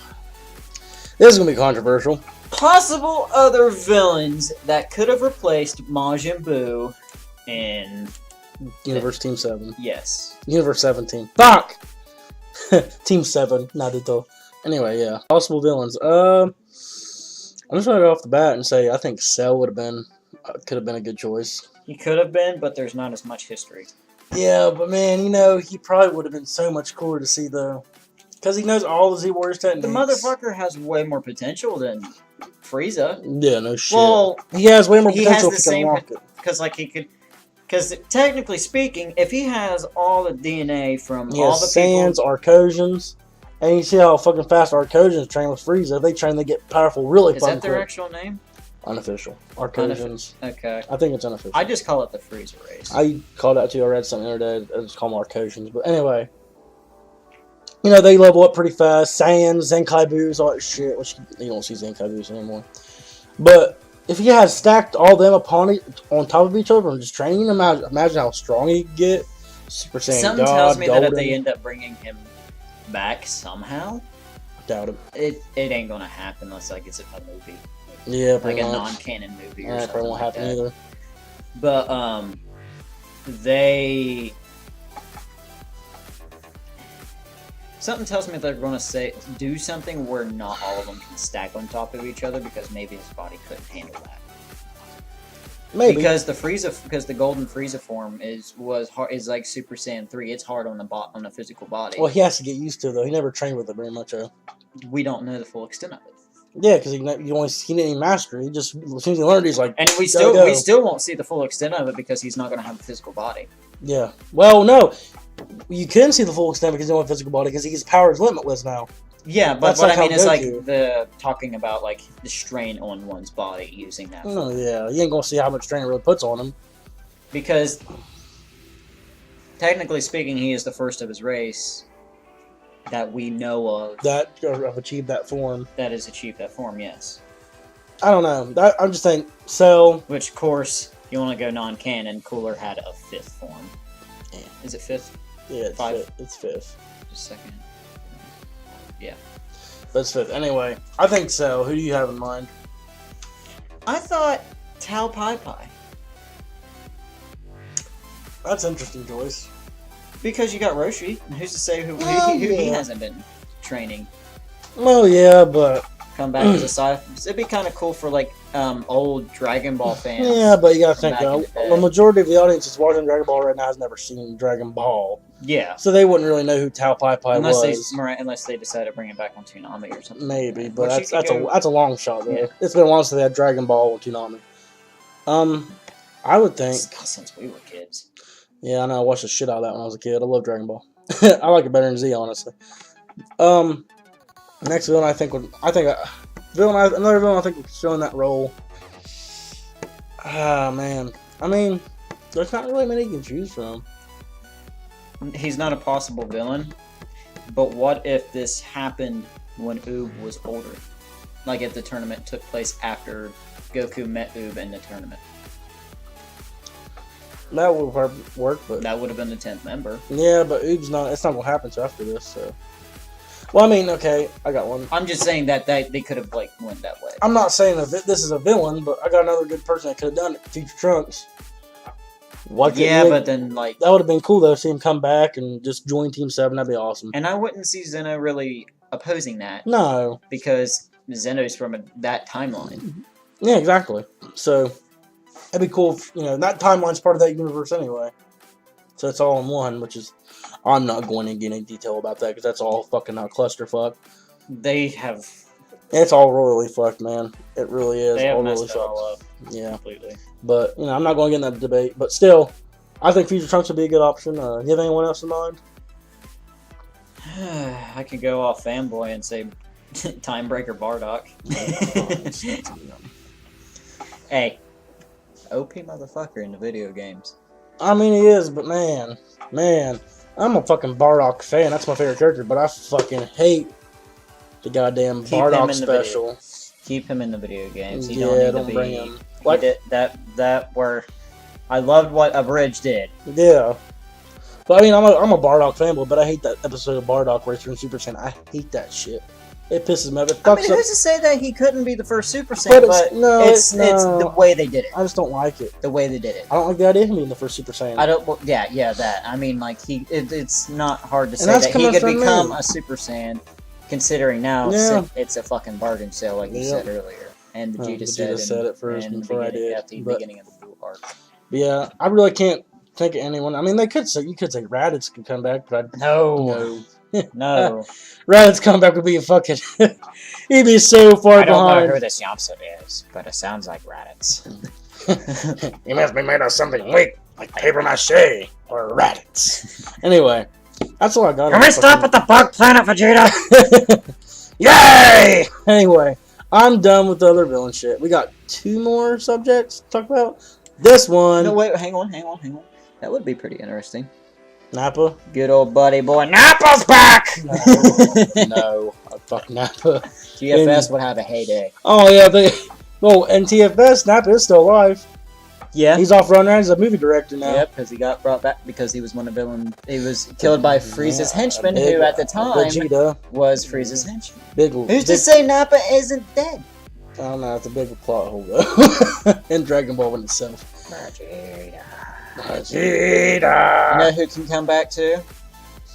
This is going to be controversial. Possible other villains that could have replaced Majin Buu in... Universe Team 7. Yes. Universe 17. Fuck! Team 7, Naruto. Anyway, yeah. Possible villains. I'm just going to go off the bat and say I think Cell could have been a good choice. He could have been, but there's not as much history. Yeah, but man, he probably would have been so much cooler to see though. Because he knows all the Z-Warriors techniques. The motherfucker has way more potential than Frieza. Yeah, no shit. Well, he has way more potential if he can walk it. Because, like, he could... Because, technically speaking, if he has all the DNA from all the Saiyans, people... Arcosians, and you see how fucking fast Arcosians train with Frieza. If they train, they get powerful really fucking quick. Is that their actual name? Unofficial. Arcosians. Okay. I think it's unofficial. I just call it the Frieza race. I called that too. I read something the other day. I just call them Arcosians. But anyway. They level up pretty fast. Saiyans, Zenkai-Boos, all that shit. Which you don't see Zenkai-Boos anymore. But if he has stacked all them on top of each other and just training, imagine how strong he could get. Super Saiyan Something God, tells me that if Golden. they end up bringing him back somehow, Doubt it. it ain't gonna happen unless like it's a movie, Yeah, like pretty a much. non-canon movie or Yeah, something probably won't like happen that. either. But they. Something tells me they're going to do something where not all of them can stack on top of each other because maybe his body couldn't handle that. Maybe. Because the golden Frieza form is like Super Saiyan 3. It's hard on the physical body. Well, he has to get used to it, though. He never trained with it very much, though. We don't know the full extent of it. Yeah, because he didn't even master it. He just, as soon as he learned, he's like, And we go. still won't see the full extent of it because he's not going to have a physical body. Yeah. Well, no. You can see the full extent because he doesn't have a physical body because his power is limitless now. Yeah, but That's what like I mean how is like Goku- talking about like the strain on one's body using that. Oh, yeah. You ain't going to see how much strain it really puts on him. Because technically speaking, he is the first of his race that we know of That have achieved that form. that has achieved that form. Yes. I don't know. I'm just saying. So Which, of course, you want to go non-canon. Cooler had a fifth form. Yeah. Is it fifth? yeah, it's Five. fifth. It's fifth. Just a second. Yeah. But it's fifth. Anyway, I think so. Who do you have in mind? I thought Tao Pai Pai. That's an interesting choice. Because you got Roshi. And who's to say who he Yeah. hasn't been training? Well, yeah, but Come back as a side. It'd be kind of cool for like old Dragon Ball fans. yeah, but you gotta think back in the day. the majority of the audience that's watching Dragon Ball right now has never seen Dragon Ball, Yeah. so they wouldn't really know who Tao Pai Pai Unless was. they decide to bring it back on Toonami or something. Maybe, like that. but Which you could that's a long shot though. Yeah. It's been a while since they had Dragon Ball on Toonami. I would think. Since we were kids. Yeah, I know. I watched the shit out of that when I was a kid. I love Dragon Ball. I like it better than Z, honestly. Next villain, another villain I think would fill in that role. Ah, man. I mean, there's not really many you can choose from. He's not a possible villain, but what if this happened when Oob was older? Like if the tournament took place after Goku met Oob in the tournament. That would probably work, but That would have been the 10th member. yeah, but Oob's not. It's not gonna happen till after this. So, well, I mean, okay, I got one. I'm just saying that they could have like went that way. I'm not saying this is a villain, but I got another good person that could have done it. Future Trunks. Why couldn't Yeah, they- but then like, that would have been cool though. See him come back and just join Team 7. That'd be awesome. and I wouldn't see Zeno really opposing that No. because Zeno's from that timeline. Yeah, exactly. So that'd be cool. If, that timeline's part of that universe anyway. So it's all in one, which is I'm not going to get any detail about that because that's all fucking a clusterfuck. They have It's all royally fucked, man. It really is. they have all messed royally it all fucked. up Yeah, completely. but I'm not going to get in that debate. But still, I think Future Trunks would be a good option. You have anyone else in mind? I could go off fanboy and say Timebreaker Bardock. Hey, OP motherfucker in the video games. I mean, he is, but man, I'm a fucking Bardock fan. That's my favorite character, but I fucking hate the goddamn Keep him Bardock in the special. Keep him in the video games. He Yeah, don't need don't to bring be. him. He Like, did that where I loved what Abridge did. yeah. But I mean, I'm a Bardock fanboy, but I hate that episode of Bardock where he's in Super Saiyan. I hate that shit. It pisses me off. It I fucks mean, up. who's to say that he couldn't be the first Super Saiyan? But But it's the way they did it. I just don't like it. The way they did it. I don't like the idea of him being the first Super Saiyan. I don't. Well, yeah, that. I mean, like it's not hard to say that's that he coming could from become me. a Super Saiyan, considering now Yeah. it's a fucking bargain sale, like you Yeah. said earlier, and Vegeta Vegeta said it first before I did, at the but- beginning of the blue arc. Yeah, I really can't think of anyone. I mean, you could say Raditz could come back, but No, no. Raditz come back would be a fucking. He'd be so far I don't know behind. who this Yamsut is, but it sounds like Raditz. He must be made of something weak, like paper mache or Raditz. Anyway, that's all I got. Can we stop at the bug planet, Vegeta? Yay! Anyway, I'm done with the other villain shit. We got 2 more subjects to talk about. This one, No, wait, hang on. That would be pretty interesting. Nappa. Good old buddy boy Nappa's back! No, fuck Nappa. GFS would have a heyday. Oh yeah, and TFS Nappa is still alive. Yeah. He's off running around. He's a movie director now. Yep, because he got brought back because he was one of villain. He was killed by Frieza's henchman, who at the time Vegeta. was Frieza's henchman. Who's to say Nappa isn't dead? I don't know. It's a big plot hole though. In Dragon Ball in itself. Vegeta. You know who can come back too?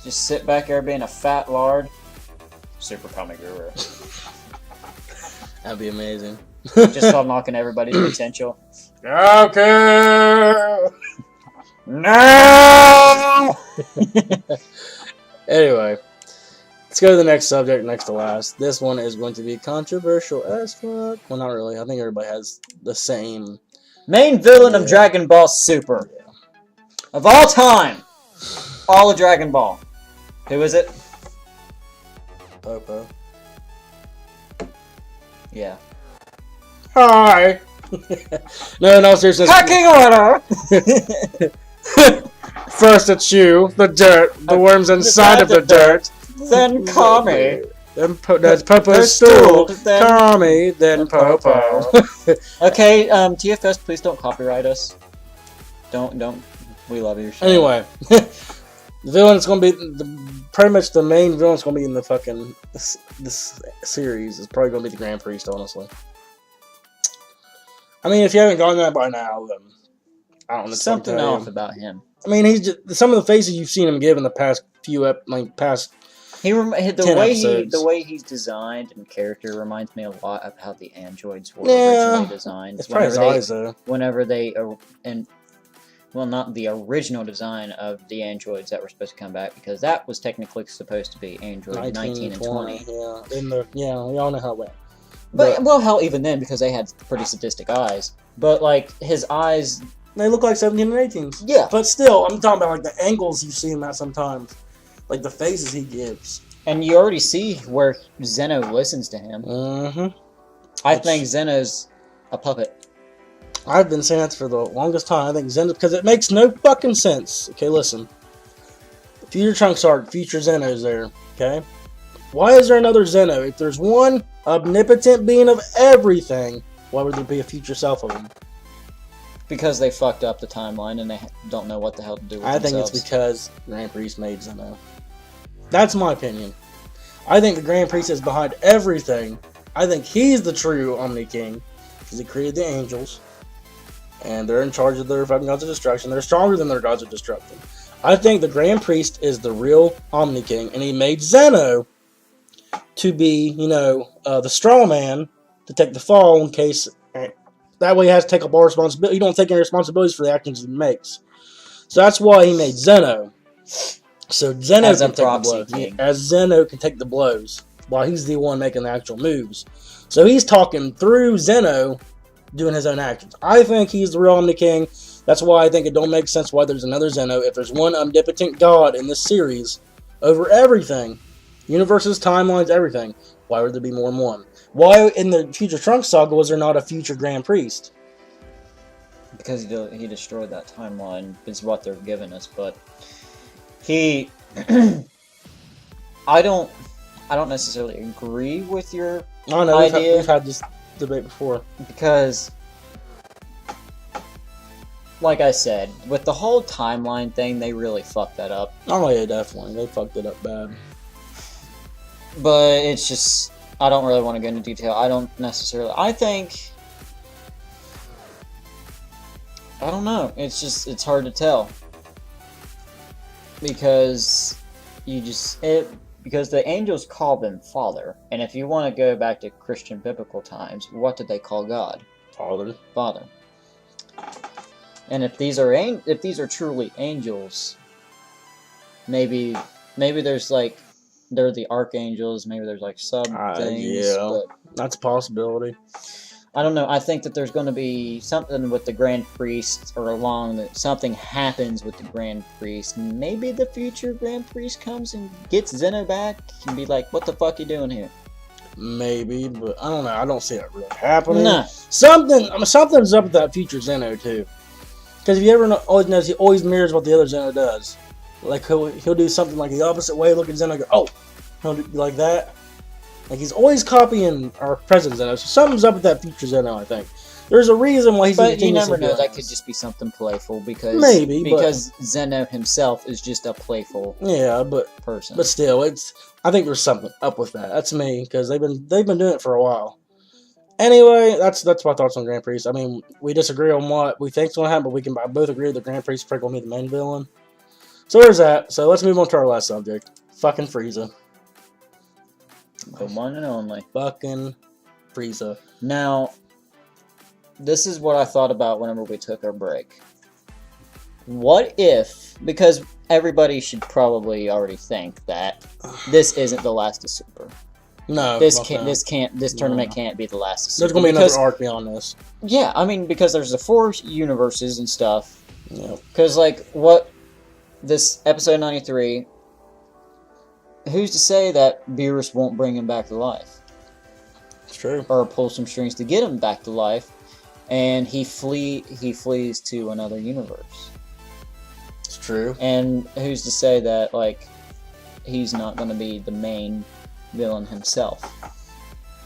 Just sit back there being a fat lard. Super Kamiguru. That'd be amazing. Just stop knocking everybody's potential. Okay. No. Anyway, let's go to the next subject, next to last. This one is going to be controversial as fuck. Well, not really. I think everybody has the same. Main villain of Dragon Ball Super. Yeah. Of all time. All of Dragon Ball. Who is it? Popo. Yeah. Hi. No, seriously. Hacking order! First it's you, the dirt, the worms inside of the dirt. Then Kami. Then that's Popo's stool. Then Kami, then Popo. Okay, TFS, please don't copyright us. Don't. We love your show. Anyway, the villain's gonna be pretty much the main villain's gonna be in the fucking this series. Is probably gonna be the Grand Priest, honestly. I mean, if you haven't gotten that by now, then I don't know. Something off about him. I mean, he's just, some of the faces you've seen him give in the past few past. The way he's designed and character reminds me a lot of how the androids were originally designed. It's probably his eyes, though. Whenever they not the original design of the androids that were supposed to come back, because that was technically supposed to be android 19 and 20. Yeah, we all know how it went. But well, hell, even then, because they had pretty sadistic eyes. But like his eyes, they look like 17 and 18s. Yeah. But still, I'm talking about like the angles you see him at sometimes, like the faces he gives. And you already see where Zeno listens to him. Mm-hmm. I think Zeno's a puppet. I've been saying that for the longest time. I think Zeno, because it makes no fucking sense. Okay, listen. Future Trunks arc, future Zeno's there. Okay. Why is there another Zeno? If there's one omnipotent being of everything, why would there be a future self of him? Because they fucked up the timeline and they don't know what the hell to do with I themselves. think it's because Grand Priest made Zeno. That's my opinion. I think the Grand Priest is behind everything. I think he's the true Omni King because he created the angels, and they're in charge of their fucking gods of destruction. They're stronger than their gods of destruction. I think the Grand Priest is the real Omni King, and he made Zeno to be, the straw man to take the fall in case. That way he has to take up all responsibility. He don't take any responsibilities for the actions he makes. So that's why he made Zeno. So Zeno can take the blows. As Zeno can take the blows while he's the one making the actual moves. So he's talking through Zeno doing his own actions. I think he's the real Omni King. That's why I think it don't make sense why there's another Zeno. If there's one omnipotent god in this series over everything, universes, timelines, everything, why would there be more than one? Why in the Future Trunks saga was there not a future Grand Priest? Because he destroyed that timeline is what they're giving us, but he I don't necessarily agree with your idea. We've had this debate before. Because like I said, with the whole timeline thing, they really fucked that up. Oh yeah, definitely. They fucked it up bad. But it's just, I don't really want to go into detail. I don't know. It's hard to tell. Because because the angels call them Father. And if you want to go back to Christian biblical times, what did they call God? Father. And if these are truly angels, maybe there's like, they're the archangels, maybe there's like sub things. Yeah, but that's a possibility. I don't know. I think that there's going to be something with the Grand Priest, or something happens with the Grand Priest. Maybe the future Grand Priest comes and gets Zeno back and be like, what the fuck you doing here? Maybe, but I don't know. I don't see that really happening. Nah. Something's up with that future Zeno, too. Because if you ever always knows, he always mirrors what the other Zeno does. Like, he'll do something like the opposite way, look at Zeno and go, oh! He'll do like that. Like, he's always copying our present Zeno. So something's up with that future Zeno, I think. There's a reason why he's. But you never know. That could just be something playful because Zeno himself is just a playful person. But still, I think there's something up with that. That's me because they've been doing it for a while. Anyway, that's my thoughts on Grand Priest. I mean, we disagree on what we think's going to happen, but we can both agree that Grand Priest is probably going to be the main villain. So there's that. So let's move on to our last subject. Fucking Frieza. The one and only. Fucking Frieza. Now, this is what I thought about whenever we took our break. What if, because everybody should probably already think that this isn't the last of Super. No, this tournament can't be the last of Super. There's gonna be another arc beyond this. Yeah, I mean, because there's the 4 universes and stuff. Yeah. Because what this episode 93, who's to say that Beerus won't bring him back to life? It's true. Or pull some strings to get him back to life, and he flees to another universe. It's true. And who's to say that he's not going to be the main villain himself,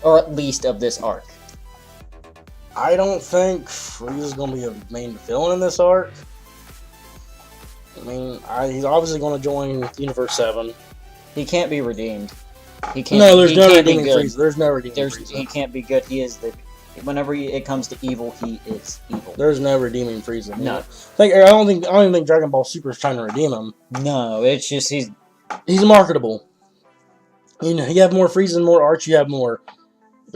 or at least of this arc? I don't think Frieza's going to be a main villain in this arc. I mean, he's obviously going to join Universe 7. He can't be redeemed. He can't. No, there's no redeeming Frieza. There's no redeeming Frieza. He can't be good. He is whenever it comes to evil, he is evil. There's no redeeming Frieza. No. I don't even think Dragon Ball Super is trying to redeem him. No, it's just he's marketable. You know, you have more Frieza and more arts. You have more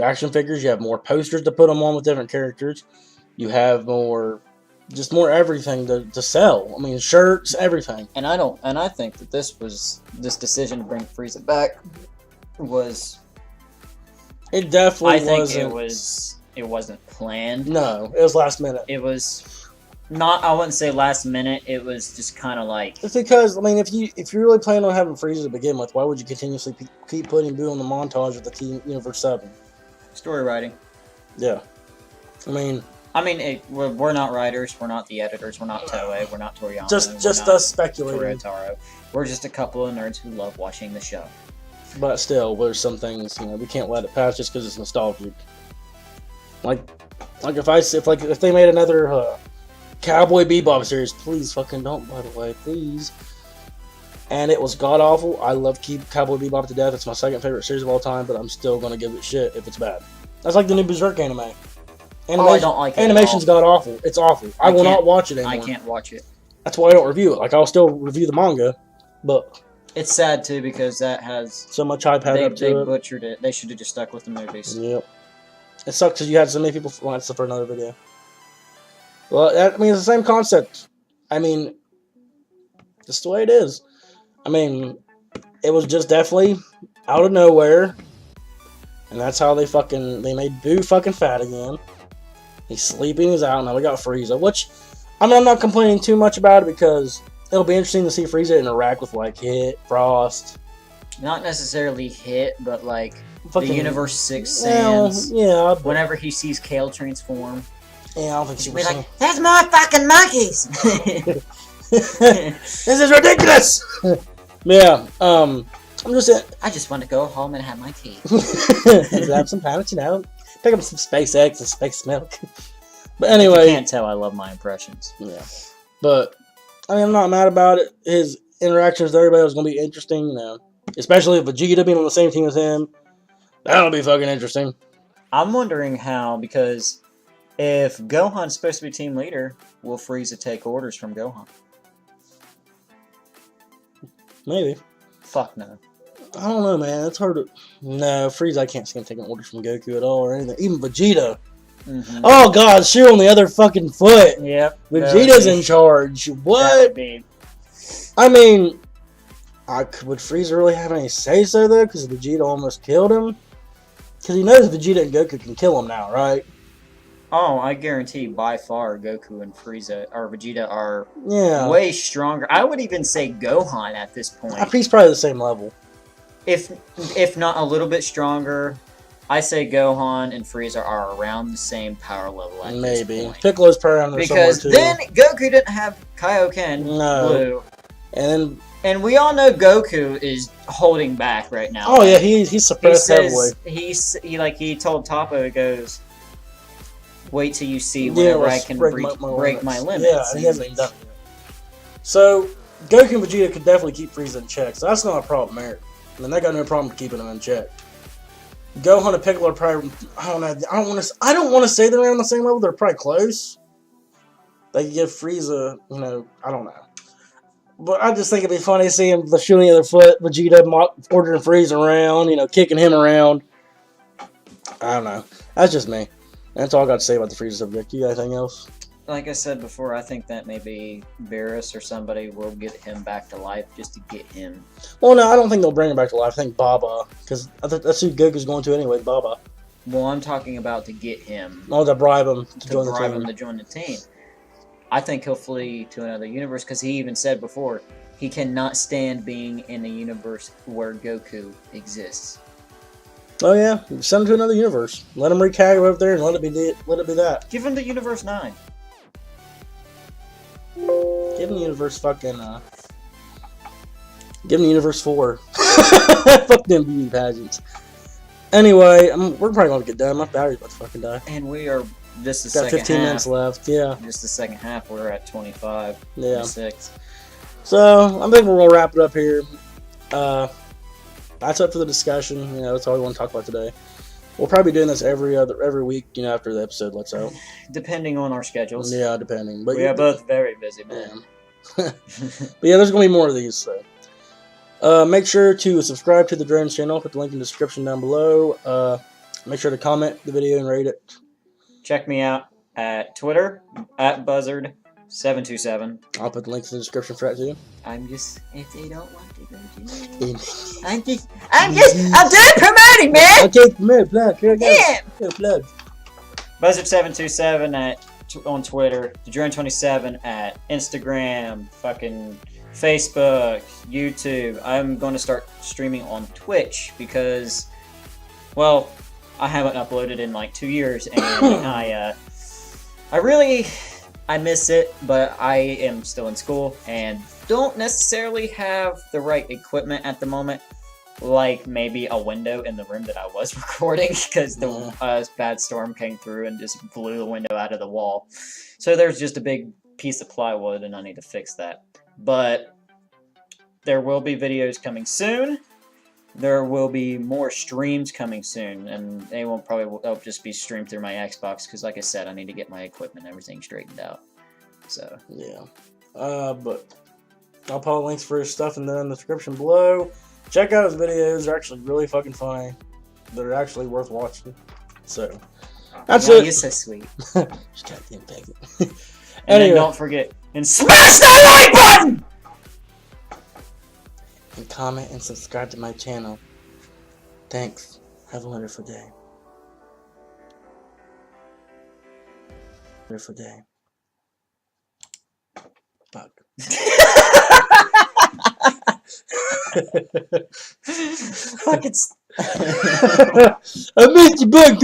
action figures. You have more posters to put them on with different characters. You have more everything to sell. I mean, shirts, everything. And I think that this decision to bring Frieza back was. It definitely wasn't. I think it wasn't planned. No, it was last minute. It was not. I wouldn't say last minute. It was just kind of like. It's because I mean, if you really plan on having Frieza to begin with, why would you continuously keep putting Boo on the montage of the Team Universe 7? Story writing. Yeah, I mean, we're not writers. We're not the editors. We're not Toei. We're not Toriyama. Just us speculating. Taro. We're just a couple of nerds who love watching the show. But still, there's some things we can't let it pass just because it's nostalgic. Like if they made another Cowboy Bebop series, please fucking don't. By the way, please. And it was god awful. I love Cowboy Bebop to death. It's my second favorite series of all time, but I'm still gonna give it shit if it's bad. That's like the new Berserk anime. I don't like it. Animation's god awful. It's awful. I will not watch it anymore. I can't watch it. That's why I don't review it. I'll still review the manga, but it's sad too because that has so much hype had up to it. They butchered it. They should have just stuck with the movies. Yep. It sucks because you had so many people. Well, that's for another video. Well, it's the same concept. I mean, just the way it is. I mean, it was just definitely out of nowhere, and that's how they made Boo fucking fat again. He's sleeping, he's out. Now we got Frieza, which I'm not complaining too much about it because it'll be interesting to see Frieza interact with Hit, Frost. Not necessarily Hit, but fucking, the Universe 6 Saiyans. Yeah. Whenever he sees Kale transform. Yeah, I don't think he'll be like, "There's more fucking monkeys!" This is ridiculous! Yeah, I'm just saying. I just want to go home and have my tea. Have some pants, pick up some SpaceX and space milk. But anyway. You can't tell I love my impressions. Yeah. But, I'm not mad about it. His interactions with everybody was going to be interesting, Especially if Vegeta being on the same team as him. That'll be fucking interesting. I'm wondering how, because if Gohan's supposed to be team leader, will Frieza take orders from Gohan? Maybe. Fuck no. I don't know, man. It's hard to... No, Frieza, I can't see him taking orders from Goku at all or anything. Even Vegeta. Mm-hmm. Oh, God. Shoe on the other fucking foot. Yep. Vegeta's in charge. What? I mean... would Frieza really have any say-so, though? Because Vegeta almost killed him? Because he knows Vegeta and Goku can kill him now, right? Oh, I guarantee by far Goku and Frieza or Vegeta are way stronger. I would even say Gohan at this point. He's probably the same level. If not a little bit stronger, I say Gohan and Frieza are around the same power level at this point. Piccolo's probably around there because somewhere, too. Then Goku didn't have Kaioken Blue. And we all know Goku is holding back right now. Oh, yeah, he's suppressed heavily. He told Toppo, he goes, Wait till you see whenever I can break my limits. Yeah, and he hasn't even done it yet. So, Goku and Vegeta could definitely keep Frieza in check, so that's not a problem there. I mean, they got no problem keeping him in check. Gohan and Piccolo are probably, I don't know, I don't want to say they're on the same level, they're probably close. They could give Frieza, you know, I don't know. But I just think it'd be funny to see him shooting the other foot, Vegeta ordering Frieza around, you know, kicking him around. I don't know. That's just me. That's all I got to say about the Frieza subject. You got anything else? Like I said before, I think that maybe Beerus or somebody will get him back to life just to get him. Well, no, I don't think they'll bring him back to life. I think Baba, because that's who Goku's going to anyway, Baba. Well, I'm talking about to get him. Oh, to bribe him to join the team. I think he'll flee to another universe because he even said before he cannot stand being in a universe where Goku exists. Oh yeah, send him to another universe. Let him wreak havoc over there and let it be that. Give him the Universe 9. Give him the universe fucking. Give him the universe 4. Fuck them beauty pageants. Anyway, we're probably gonna get done. My battery's about to fucking die. And we are. This is got 15 minutes left. Yeah. Just the second half. We're at 25. Yeah. 26. So I think we're gonna wrap it up here. That's up for the discussion. You know, that's all we want to talk about today. We'll probably be doing this every week. You know, after the episode lets out. Depending on our schedules. Yeah, depending. But we are both very busy, man. Yeah. But yeah, there's gonna be more of these. So. Make sure to subscribe to the Drone channel. Put the link in the description down below. Make sure to comment the video and rate it. Check me out at Twitter at Buzzard727. I'll put the links in the description for that too. I'm just, if they don't want to go to me, I'm done promoting, man. Okay, promote, plug. Here it goes. Yeah. Plug. Buzzard727 on Twitter, TheDrone27 at Instagram, fucking Facebook, YouTube. I'm going to start streaming on Twitch because, well, I haven't uploaded in like 2 years, and I miss it, but I am still in school and don't necessarily have the right equipment at the moment, like maybe a window in the room that I was recording because the bad storm came through and just blew the window out of the wall. So there's just a big piece of plywood and I need to fix that. But there will be videos coming soon. There will be more streams coming soon, and they'll just be streamed through my Xbox because, like I said, I need to get my equipment and everything straightened out. So yeah, but I'll put links for his stuff in the description below. Check out his videos; they're actually really fucking funny. They're actually worth watching. So that's it. You're so sweet. Just goddamn beg it. And then don't forget and smash that like button. And comment and subscribe to my channel. Thanks. Have a wonderful day. Wonderful day. Fuck. Fuck it's. I missed you, bug.